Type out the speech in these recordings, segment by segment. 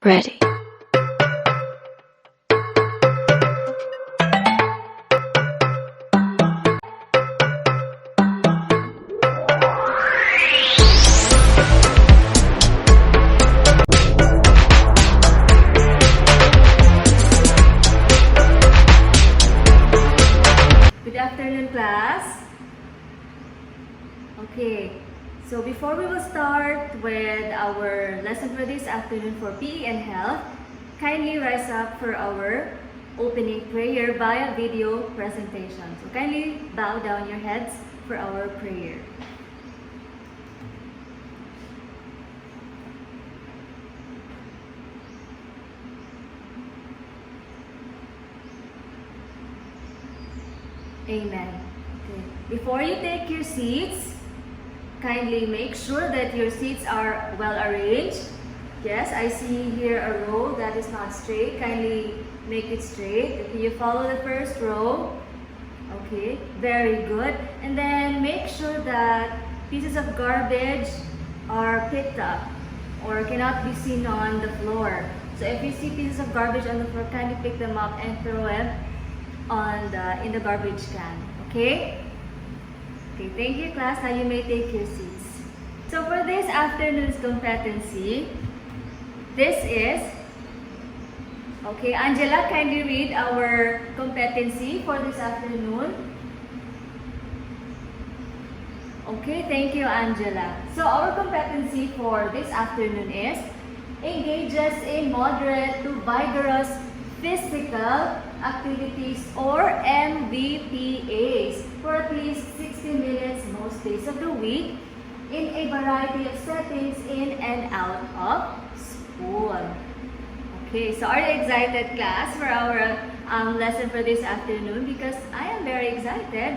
Ready. Good afternoon, class. Okay, so before we will start with our lesson for this afternoon for PE and health, kindly rise up for our opening prayer via video presentation. So kindly bow down your heads for our prayer. Amen. Okay. Before you take your seats, kindly make sure that your seats are well arranged. Yes, I see here a row that is not straight. Kindly make it straight. Okay, you follow the first row. Okay, very good. And then make sure that pieces of garbage are picked up or cannot be seen on the floor. So if you see pieces of garbage on the floor, kindly pick them up and throw them in the garbage can. Okay? Okay, thank you, class. Now you may take your seats. So for this afternoon's competency, this is, okay, Angela, kindly read our competency for this afternoon. Okay, thank you, Angela. So our competency for this afternoon is engages in moderate to vigorous physical activities or MVPAs for at least 60 minutes most days of the week in a variety of settings in and out of school. Okay, so are you excited, class, for our lesson for this afternoon? Because I am very excited.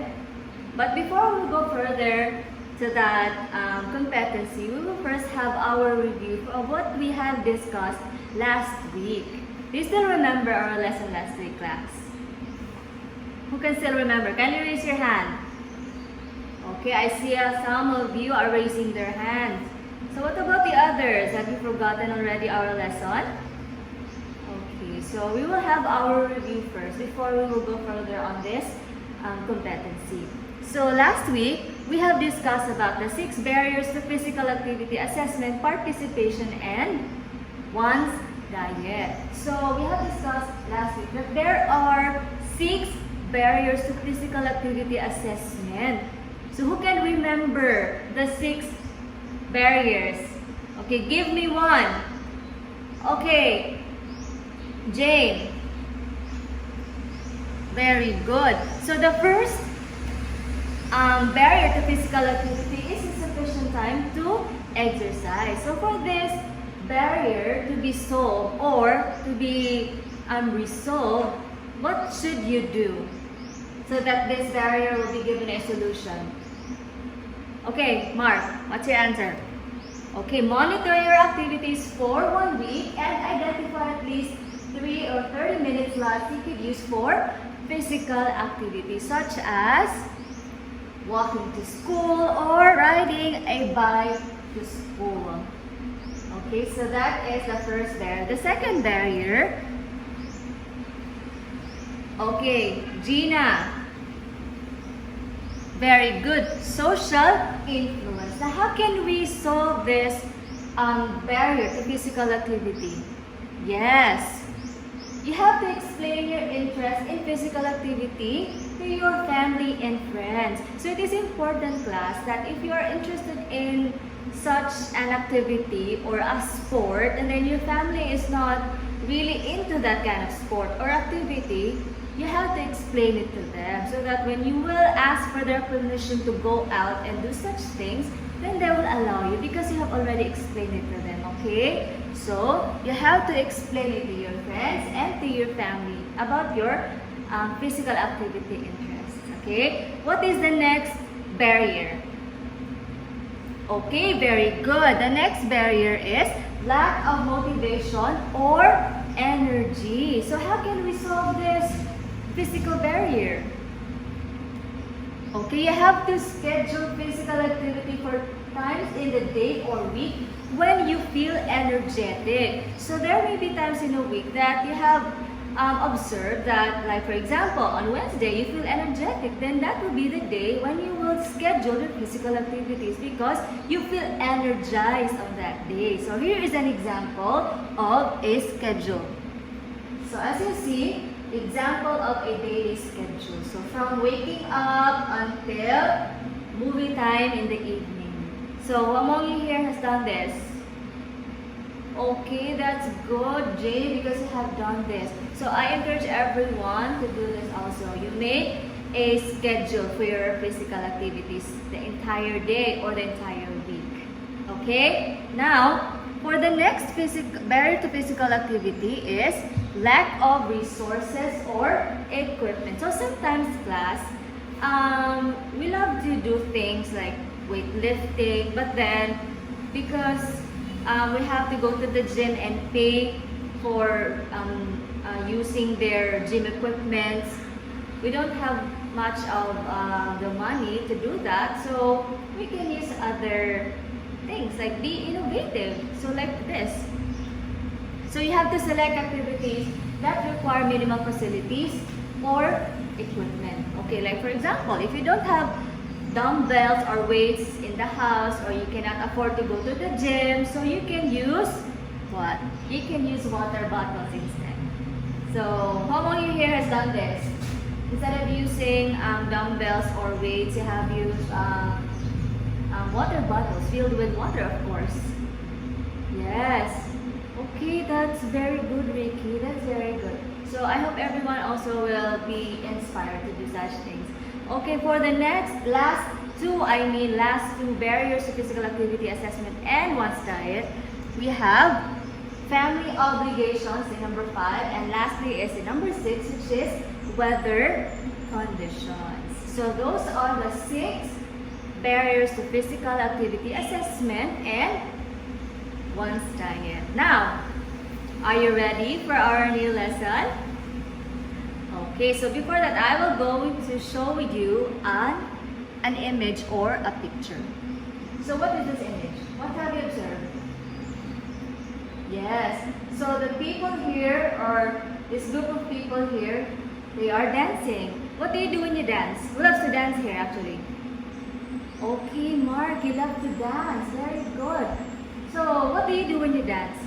But before we go further to that competency, we will first have our review of what we have discussed last week. Do you still remember our lesson last week, class? Who can still remember? Can you raise your hand? Okay, I see some of you are raising their hands. So what about the others? Have you forgotten already our lesson? Okay, so we will have our review first before we will go further on this competency. So last week, we have discussed about the 6 barriers to physical activity assessment, participation, and one's diet. So we have discussed last week that there are 6 barriers to physical activity assessment. So who can remember the 6 barriers? Okay, give me one. Okay, Jane. Very good. So the first barrier to physical activity is insufficient time to exercise. So for this barrier to be solved or to be resolved, what should you do so that this barrier will be given a solution? Okay, Mark, what's your answer? Okay, monitor your activities for 1 week and identify at least 3 or 30 minutes slots you could use for physical activities such as walking to school or riding a bike to school. Okay, so that is the first barrier. The second barrier, okay, Gina. Very good. Social influence. Now, how can we solve this barrier to physical activity? Yes. You have to explain your interest in physical activity to your family and friends. So it is important, class, that if you are interested in such an activity or a sport and then your family is not really into that kind of sport or activity, you have to explain it to them so that when you will ask for their permission to go out and do such things, then they will allow you because you have already explained it to them, okay? So, you have to explain it to your friends and to your family about your physical activity interests, okay? What is the next barrier? Okay, very good. The next barrier is lack of motivation or energy. So, how can we solve this physical barrier? Okay, you have to schedule physical activity for times in the day or week when you feel energetic. So there may be times in a week that you have observed that, like for example, on Wednesday you feel energetic, then that will be the day when you will schedule your physical activities because you feel energized on that day. So here is an example of a schedule. So as you see, example of a daily schedule. So from waking up until movie time in the evening. So who among you here has done this? Okay, that's good, Jay, because you have done this. So I encourage everyone to do this also. You make a schedule for your physical activities the entire day or the entire week. Okay? Now, for the next barrier to physical activity is lack of resources or equipment. So sometimes class, we love to do things like weightlifting, but then because we have to go to the gym and pay for using their gym equipment, we don't have much of the money to do that, so we can use other things like be innovative. So like this. So you have to select activities that require minimal facilities or equipment. Okay, like for example, if you don't have dumbbells or weights in the house, or you cannot afford to go to the gym, so you can use what? You can use water bottles instead. So how many of you here has done this? Instead of using dumbbells or weights, you have used water bottles filled with water, of course. Yes. Okay, that's very good, Ricky. That's very good. So I hope everyone also will be inspired to do such things. Okay, for the last two barriers to physical activity assessment and one's diet, we have family obligations in number 5, and lastly is in number 6, which is weather conditions. So those are the 6 barriers to physical activity assessment and one's diet. Now, are you ready for our new lesson? Okay, so before that, I will go to show you an image or a picture. So what is this image? What have you observed? Yes. So the people here, or this group of people here, they are dancing. What do you do when you dance? Who loves to dance here actually? Okay, Mark, you love to dance. Very good. So what do you do when you dance?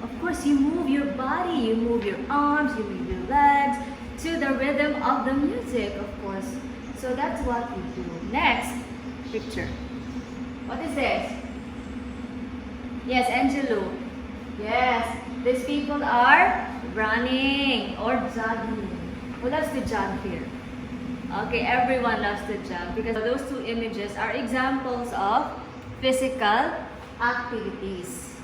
Of course, you move your body, you move your arms, you move your legs to the rhythm of the music, of course. So that's what we do. Next picture. What is this? Yes, Angelo. Yes, these people are running or jogging. Who loves to jog here? Okay, everyone loves to jog because those two images are examples of physical activities.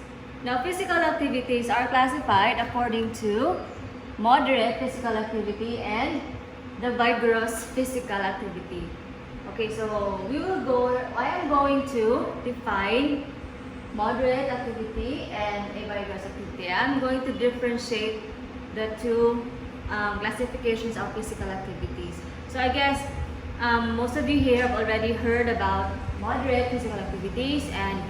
Now, physical activities are classified according to moderate physical activity and the vigorous physical activity. Okay, so I am going to define moderate activity and a vigorous activity. I'm going to differentiate the two classifications of physical activities. So I guess most of you here have already heard about moderate physical activities and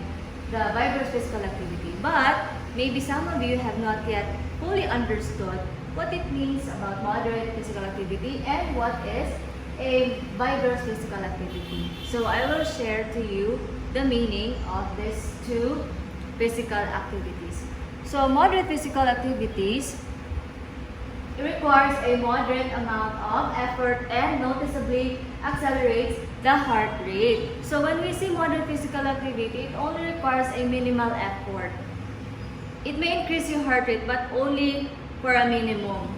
the vigorous physical activity, but maybe some of you have not yet fully understood what it means about moderate physical activity and what is a vigorous physical activity. So I will share to you the meaning of these two physical activities. So moderate physical activities, it requires a moderate amount of effort and noticeably accelerates the heart rate. So when we say moderate physical activity, it only requires a minimal effort. It may increase your heart rate, but only for a minimum.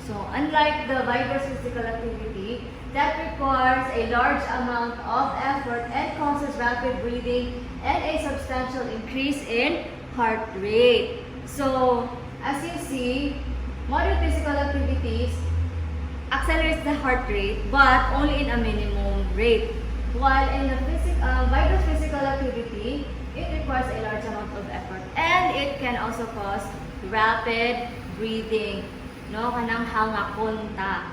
So unlike the vigorous physical activity, that requires a large amount of effort and causes rapid breathing and a substantial increase in heart rate. So as you see, moderate physical activities accelerates the heart rate, but only in a minimum rate. While in the vigorous physical activity, it requires a large amount of effort, and it can also cause rapid breathing. No, kanang hangakonta.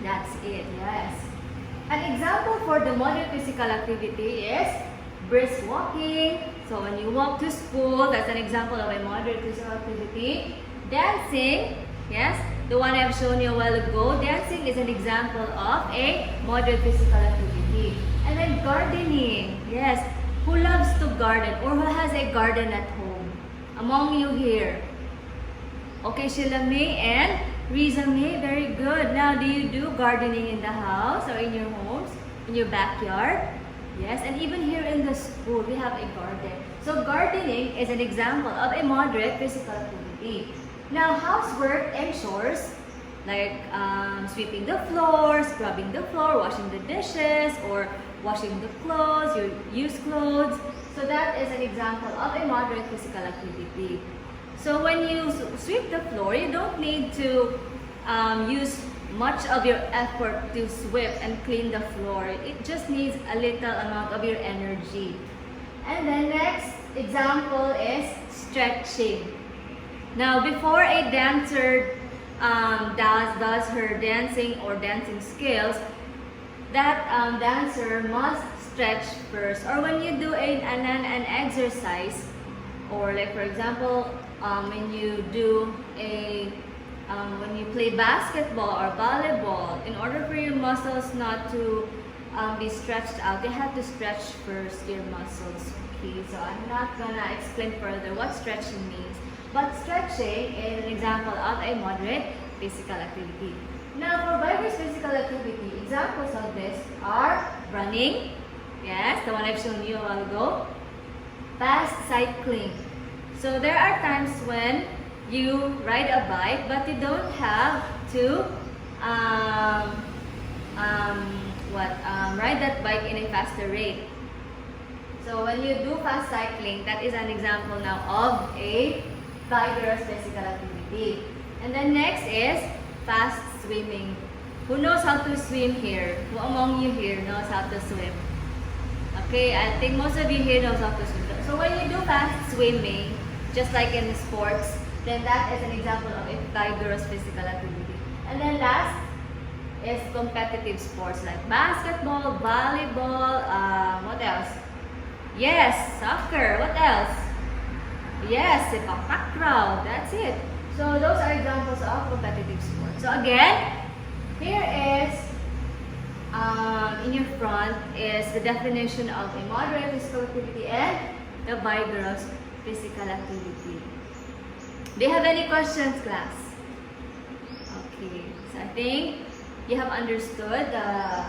That's it. Yes. An example for the moderate physical activity is brisk walking. So when you walk to school, that's an example of a moderate physical activity. Dancing, yes, the one I've shown you a while ago. Dancing is an example of a moderate physical activity. And then gardening, yes. Who loves to garden or who has a garden at home? Among you here. Okay, Sheila May and Riza May, very good. Now, do you do gardening in the house or in your homes, in your backyard? Yes, and even here in the school, we have a garden. So, gardening is an example of a moderate physical activity. Now, housework and chores, like sweeping the floor, scrubbing the floor, washing the dishes, or washing the clothes, your used clothes. So, that is an example of a moderate physical activity. So when you sweep the floor, you don't need to use much of your effort to sweep and clean the floor. It just needs a little amount of your energy. And the next example is stretching. Now, before a dancer does her dancing or dancing skills, that dancer must stretch first. Or when you do an exercise, or like for example, when you do when you play basketball or volleyball, in order for your muscles not to be stretched out, you have to stretch first your muscles. Okay, so I'm not gonna explain further what stretching means, but stretching is an example of a moderate physical activity. Now, for vigorous physical activity, examples of this are running, yes, the one I've shown you a while ago, fast cycling. So there are times when you ride a bike, but you don't have to ride that bike in a faster rate. So when you do fast cycling, that is an example now of a vigorous physical activity. And then next is fast swimming. Who knows how to swim here? Who among you here knows how to swim? Okay, I think most of you here knows how to swim. So when you do fast swimming, just like in sports, then that is an example of a vigorous physical activity. And then last is competitive sports like basketball, volleyball, what else? Yes, soccer. What else? Yes, sepak takraw. That's it. So those are examples of competitive sports. So again, here is in your front is the definition of a moderate physical activity and the vigorous physical activity. Do you have any questions, class? Okay, so I think you have understood the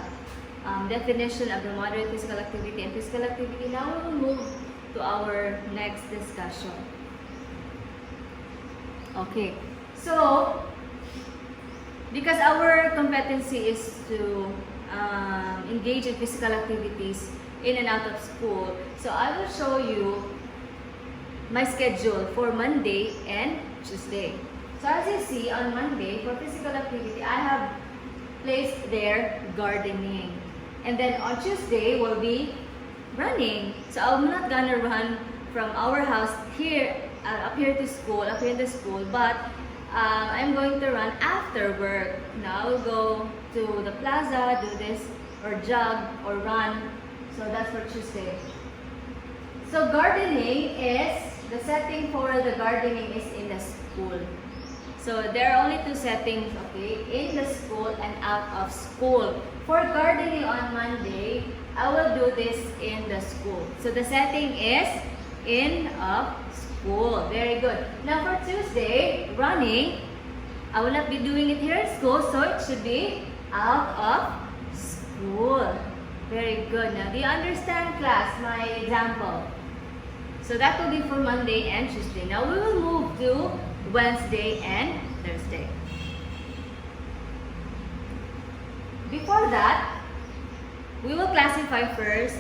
definition of the moderate physical activity and physical activity. Now we will move to our next discussion. Okay, so because our competency is to engage in physical activities in and out of school, so I will show you my schedule for Monday and Tuesday. So as you see, on Monday, for physical activity, I have placed there gardening. And then on Tuesday will be running. So I'm not gonna run from our house here, up here to school, up here in the school, but I'm going to run after work. Now I will go to the plaza, do this, or jog, or run. So that's for Tuesday. So gardening is, the setting for the gardening is in the school. So there are only two settings, okay, in the school and out of school. For gardening on Monday, I will do this in the school. So the setting is in of school. Very good. Now for Tuesday, running, I will not be doing it here at school, so it should be out of school. Very good. Now do you understand, class, my example? So that will be for Monday and Tuesday. Now we will move to Wednesday and Thursday. Before that, we will classify first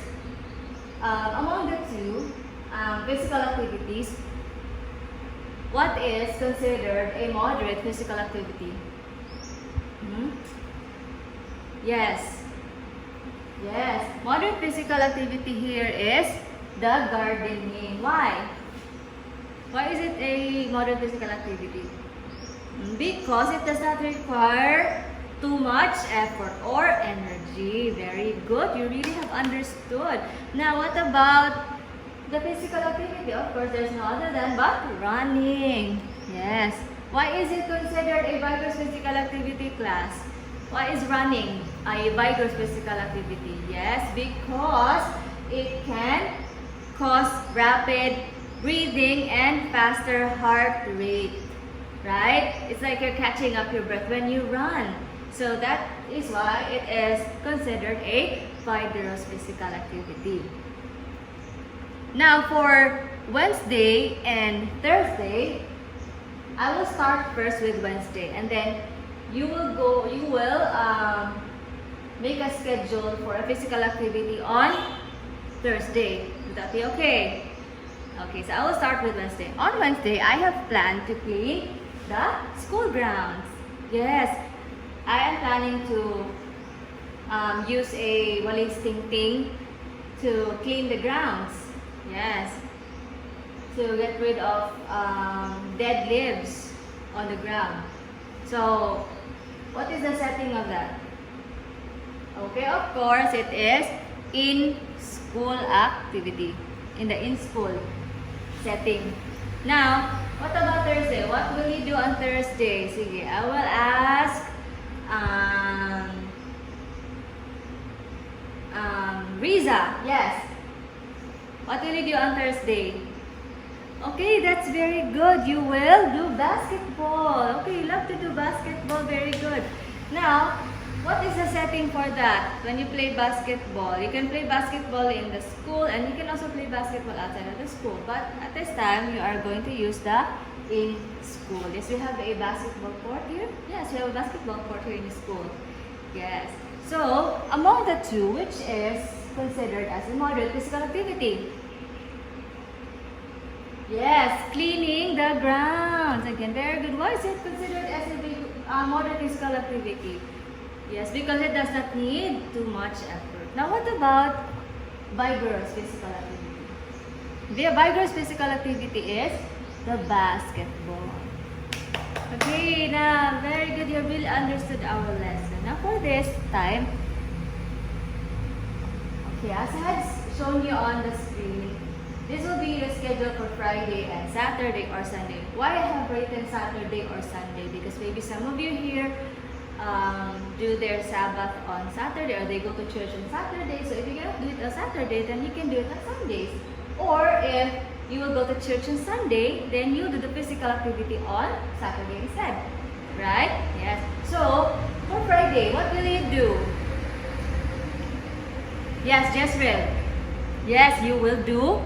among the two physical activities, what is considered a moderate physical activity? Yes. Yes. Moderate physical activity here is the gardening. Why? Why is it a moderate physical activity? Because it does not require too much effort or energy. Very good. You really have understood. Now, what about the physical activity? Of course, there's no other than but running. Yes. Why is it considered a vigorous physical activity, class? Why is running a vigorous physical activity? Yes, because it can cause rapid breathing and faster heart rate. Right? It's like you're catching up your breath when you run. So that is why it is considered a vigorous physical activity. Now for Wednesday and Thursday, I will start first with Wednesday, and then you will make a schedule for a physical activity on Thursday. Would that be okay? Okay, so I will start with Wednesday. On Wednesday, I have planned to clean the school grounds. Yes, I am planning to use a walis ting to clean the grounds. Yes, to get rid of dead leaves on the ground. So, what is the setting of that? Okay, of course, it is in-school activity. In the in-school setting. Now, what about Thursday? What will you do on Thursday? Sige, I will ask Riza. Yes. What will you do on Thursday? Okay, that's very good. You will do basketball. Okay, you love to do basketball. Very good. Now, what is the setting for that? When you play basketball, you can play basketball in the school and you can also play basketball outside of the school. But at this time, you are going to use the in school. Yes, we have a basketball court here. Yes, we have a basketball court here in the school. Yes. So, among the two, which is considered as a moderate physical activity? Yes, cleaning the grounds. Again, very good. Why is it considered as a moderate physical activity? Yes, because it does not need too much effort. Now, what about vigorous physical activity? The vigorous physical activity is the basketball. Okay, now, very good. You really understood our lesson. Now, for this time, okay, as I had shown you on the screen, this will be the schedule for Friday and Saturday or Sunday. Why I have written Saturday or Sunday? Because maybe some of you here do their Sabbath on Saturday or they go to church on Saturday. So if you cannot do it on Saturday, then you can do it on Sundays. Or if you will go to church on Sunday, then you do the physical activity on Saturday instead. Right? Yes. So, for Friday, what will you do? Yes, Jezreel. Yes, you will do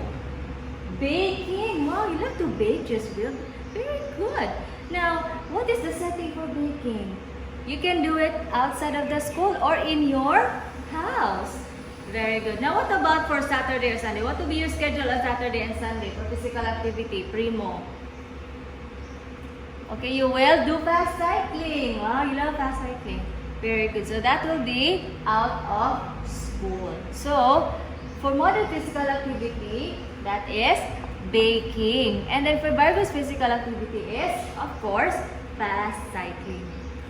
baking. Wow, you love to bake, Jezreel. Very good. Now, what is the setting for baking? You can do it outside of the school or in your house. Very good. Now, what about for Saturday or Sunday? What will be your schedule on Saturday and Sunday for physical activity? Primo. Okay, you will do fast cycling. Wow, you love fast cycling. Very good. So, that will be out of school. So, for moderate physical activity, that is baking. And then for vigorous physical activity is, of course, fast cycling.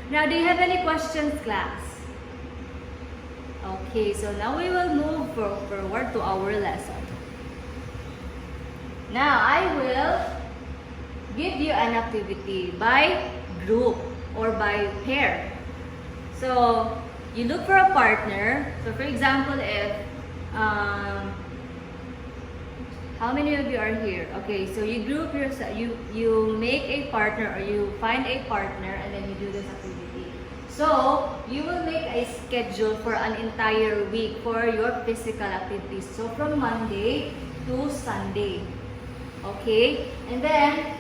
Now, do you have any questions, class? Okay, so now we will move forward to our lesson. Now, I will give you an activity by group or by pair. So, you look for a partner. So, for example, if how many of you are here? Okay, so you group yourself, you make a partner or you find a partner and then you do this activity. So, you will make a schedule for an entire week for your physical activities. So, from Monday to Sunday. Okay? And then,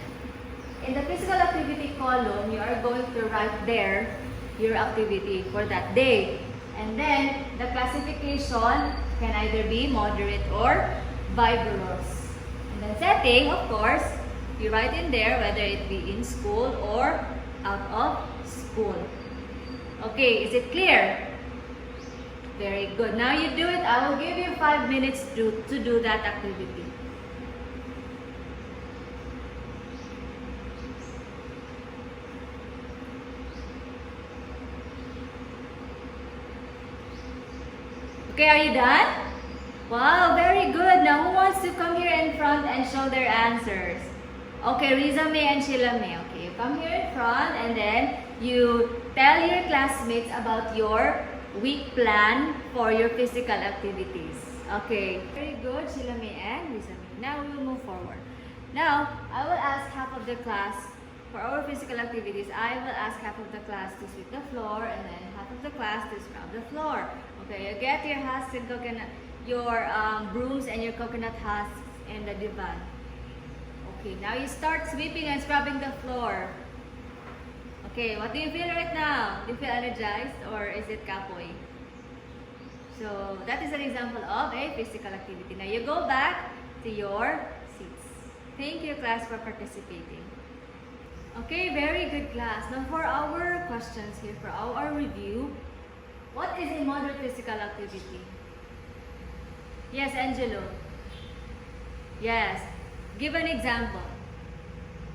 in the physical activity column, you are going to write there your activity for that day. And then, the classification can either be moderate or vigorous. And then setting, of course, you write in there whether it be in school or out of school. Okay, is it clear? Very good. Now you do it. I will give you 5 minutes to do that activity. Okay, are you done? Wow, very good. Now, who wants to come here in front and show their answers? Okay, Riza May and Sheila May. Okay, you come here in front and then you tell your classmates about your week plan for your physical activities. Okay, very good, Sheila May and Riza May. Now, we will move forward. Now, I will ask half of the class for our physical activities. I will ask half of the class to sweep the floor and then half of the class to scrub the floor. Okay, you get your husks and coconut, your brooms and your coconut husks in the divan. Okay, now you start sweeping and scrubbing the floor. Okay, what do you feel right now? Do you feel energized or is it kapoy? So that is an example of a physical activity. Now you go back to your seats. Thank you, class, for participating. Okay, very good, class. Now for our questions here, for our review, what is a moderate physical activity? Yes, Angelo. Yes. Give an example.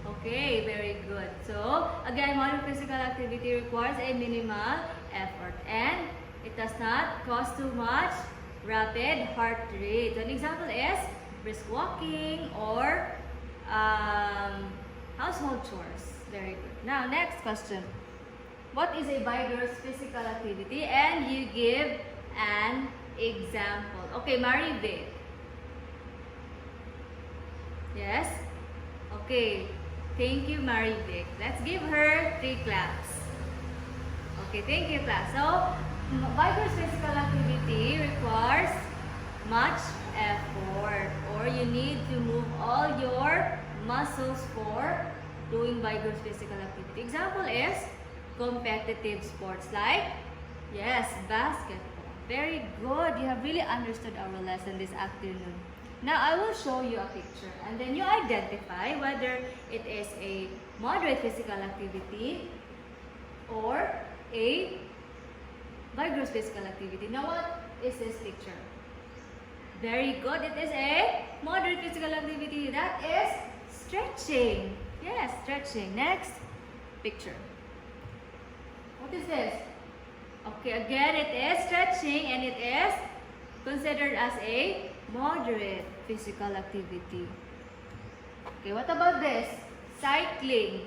Okay, very good. So, again, moderate physical activity requires a minimal effort and it does not cause too much rapid heart rate. An example is brisk walking or household chores. Very good. Now, next question. What is a vigorous physical activity? And you give an example. Okay, Marivic. Yes? Okay. Thank you, Marivic. Let's give her 3 claps. Okay, thank you, class. So, vigorous physical activity requires much effort, or you need to move all your muscles for doing vigorous physical activity. Example is competitive sports like, yes, basketball. Very good. You have really understood our lesson this afternoon. Now, I will show you a picture and then you identify whether it is a moderate physical activity or a vigorous physical activity. Now, what is this picture? Very good. It is a moderate physical activity. That is stretching. Yes, stretching. Next picture. What is this? Okay, again, it is stretching and it is considered as a moderate physical activity. Okay, what about this? Cycling.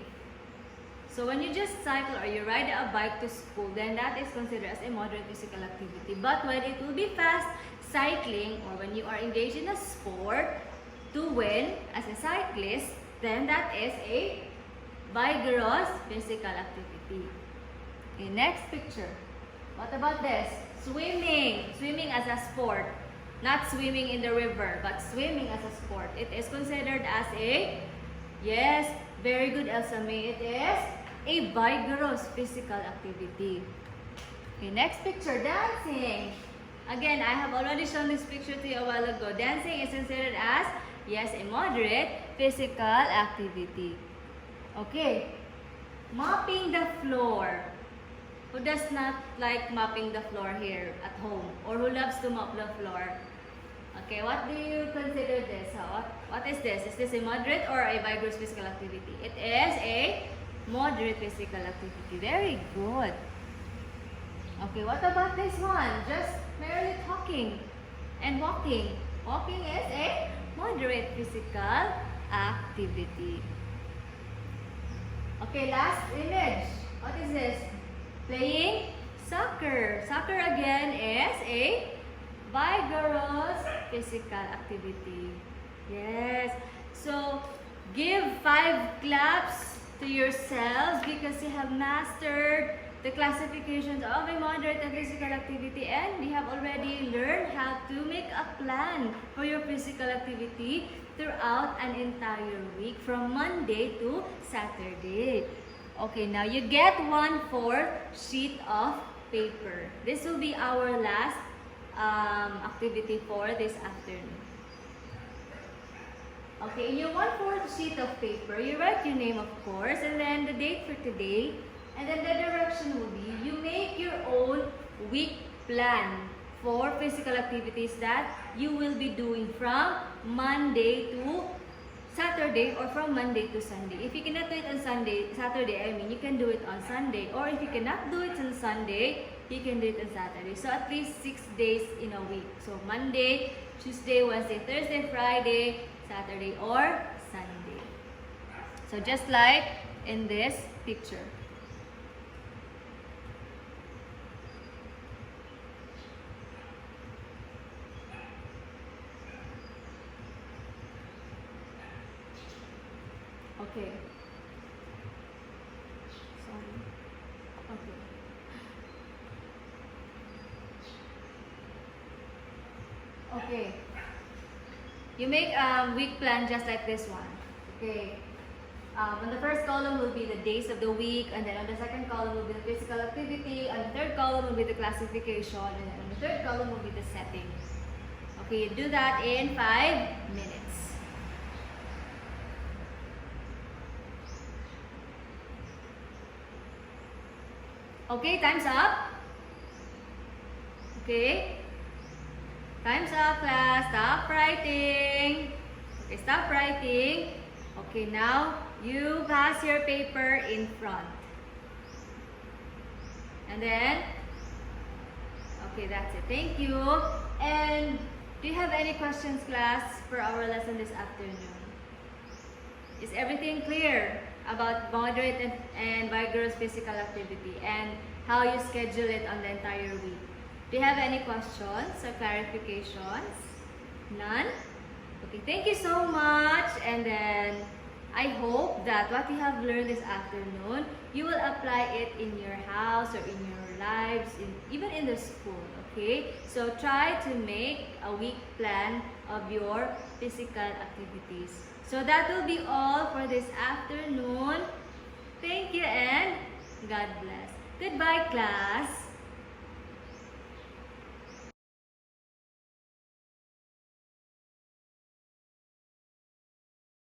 So when you just cycle or you ride a bike to school, then that is considered as a moderate physical activity. But when it will be fast cycling or when you are engaged in a sport to win as a cyclist, then that is a vigorous physical activity. Okay, next picture. What about this? Swimming. Swimming as a sport. Not swimming in the river, but swimming as a sport. It is considered as a, yes, very good, Elsa May. It is a vigorous physical activity. Okay, next picture, dancing. Again, I have already shown this picture to you a while ago. Dancing is considered as, yes, a moderate physical activity. Okay, mopping the floor. Who does not like mopping the floor here at home? Or who loves to mop the floor? Okay, what do you consider this? What is this? Is this a moderate or a vigorous physical activity? It is a moderate physical activity. Very good. Okay, what about this one? Just merely talking and walking. Walking is a moderate physical activity. Okay, last image. What is this? Playing soccer. Soccer again is a vigorous physical activity. Yes. So, give 5 claps to yourselves because you have mastered the classifications of a moderate and physical activity and we have already learned how to make a plan for your physical activity throughout an entire week from Monday to Saturday. Okay, now you get 1/4 sheet of paper. This will be our last activity for this afternoon. Okay, in your 1/4 sheet of paper, you write your name, of course, and then the date for today, and then the direction will be you make your own week plan for physical activities that you will be doing from Monday to Saturday or from Monday to Sunday. If you cannot do it on Saturday, I mean, you can do it on Sunday. Or if you cannot do it on Sunday, you can do it on Saturday. So at least 6 days in a week. So Monday, Tuesday, Wednesday, Thursday, Friday, Saturday, or Sunday. So just like in this picture. Okay. Sorry. Okay. Okay. You make a week plan just like this one. Okay. On the first column will be the days of the week, and then on the second column will be the physical activity, on the third column will be the classification, and then on the third column will be the settings. Okay, you do that in 5 minutes. Okay, time's up. Okay. Time's up, class. Stop writing. Okay, stop writing. Okay, now you pass your paper in front. And then, okay, that's it. Thank you. And do you have any questions, class, for our lesson this afternoon? Is everything clear about moderate and vigorous physical activity and how you schedule it on the entire week? Do you have any questions or clarifications? None? Okay, thank you so much. And then I hope that what you have learned this afternoon, you will apply it in your house or in your lives, even in the school, okay? So try to make a week plan of your physical activities. So that will be all for this afternoon. Thank you and God bless. Goodbye, class.